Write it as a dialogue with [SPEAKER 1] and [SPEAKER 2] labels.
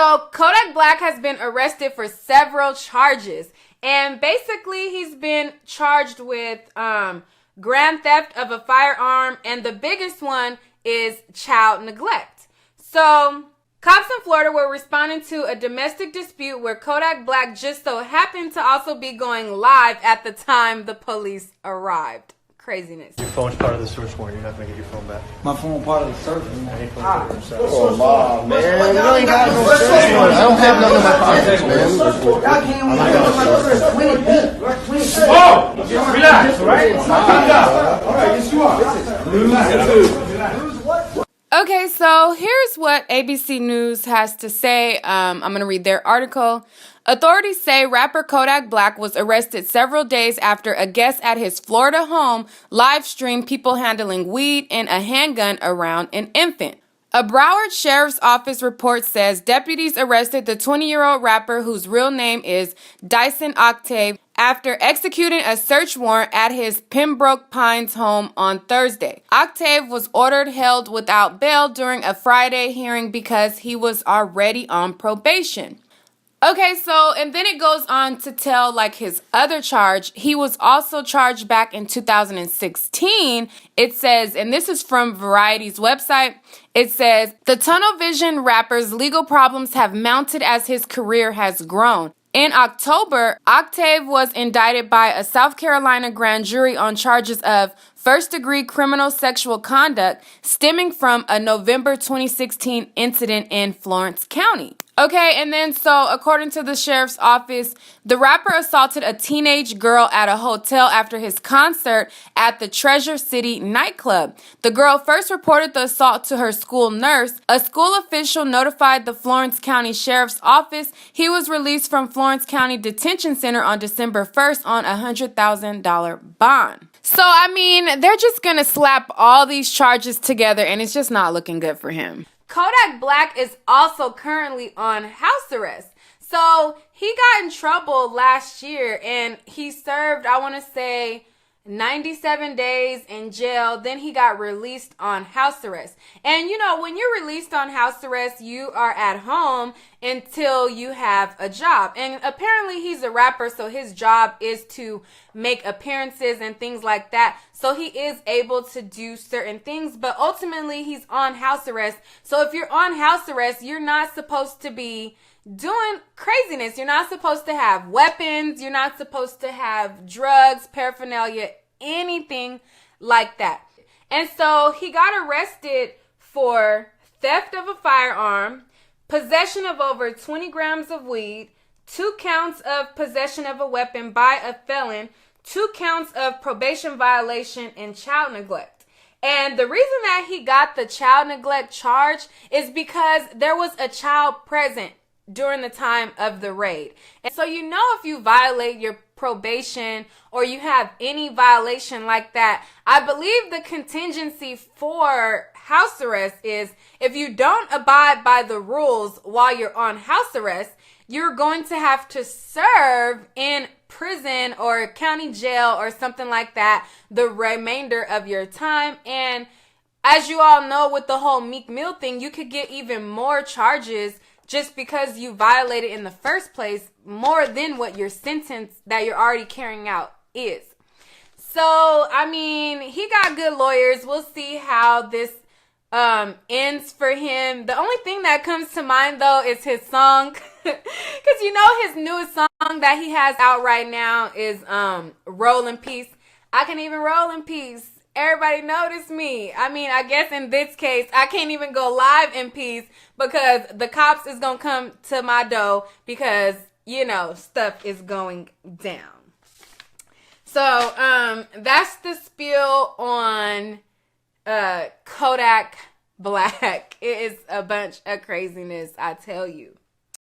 [SPEAKER 1] So Kodak Black has been arrested for several charges. And basically he's been charged with grand theft of a firearm. And the biggest one is child neglect. So cops in Florida were responding to a domestic dispute where Kodak Black just so happened to also be going live at the time the police arrived. Craziness.
[SPEAKER 2] Your phone's part of the search warrant. You're not going to get your phone back.
[SPEAKER 3] My phone part of the search warrant.
[SPEAKER 2] Oh, Mom, man. You ain't got no search warrant. I don't have nothing in my pockets, man.
[SPEAKER 3] Y'all came with my 20 feet.
[SPEAKER 4] Whoa! Relax, all right? Calm down. All right, yes, you are.
[SPEAKER 1] Okay, so here's what ABC News has to say. I'm going to read their article. Authorities say rapper Kodak Black was arrested several days after a guest at his Florida home live streamed people handling weed and a handgun around an infant. A Broward Sheriff's Office report says deputies arrested the 20-year-old rapper whose real name is Dyson Octave after executing a search warrant at his Pembroke Pines home on Thursday. Octave was ordered held without bail during a Friday hearing because he was already on probation. Okay, so, and then it goes on to tell, like, his other charge. He was also charged back in 2016. It says, and this is from Variety's website, it says, the Tunnel Vision rapper's legal problems have mounted as his career has grown. In October, Octave was indicted by a South Carolina grand jury on charges of first-degree criminal sexual conduct stemming from a November 2016 incident in Florence County. Okay, and then so according to the sheriff's office, the rapper assaulted a teenage girl at a hotel after his concert at the Treasure City nightclub. The girl first reported the assault to her school nurse. A school official notified the Florence County Sheriff's Office. He was released from Florence County Detention Center on December 1st on a $100,000 bond. So, I mean, they're just going to slap all these charges together, and it's just not looking good for him. Kodak Black is also currently on house arrest. So, he got in trouble last year, and he served, I want to say, 97 days in jail. Then he got released on house arrest. And you know, when you're released on house arrest, you are at home until you have a job. And apparently he's a rapper, so his job is to make appearances and things like that. So he is able to do certain things, but ultimately he's on house arrest. So if you're on house arrest, you're not supposed to be doing craziness. You're not supposed to have weapons. You're not supposed to have drugs, paraphernalia, anything like that. And so he got arrested for theft of a firearm, possession of over 20 grams of weed, 2 counts of possession of a weapon by a felon, 2 counts of probation violation, and child neglect. And the reason that he got the child neglect charge is because there was a child present during the time of the raid. And so, you know, if you violate your probation or you have any violation like that, I believe the contingency for house arrest is if you don't abide by the rules while you're on house arrest, you're going to have to serve in prison or county jail or something like that the remainder of your time. And as you all know, with the whole Meek Mill thing, you could get even more charges just because you violated in the first place, more than what your sentence that you're already carrying out is. So, I mean, he got good lawyers. We'll see how this ends for him. The only thing that comes to mind, though, is his song. Because, you know, his newest song that he has out right now is Roll in Peace. I can even roll in peace. Everybody notice me. I mean, I guess in this case, I can't even go live in peace because the cops is going to come to my door because, you know, stuff is going down. So, that's the spiel on Kodak Black. It is a bunch of craziness, I tell you.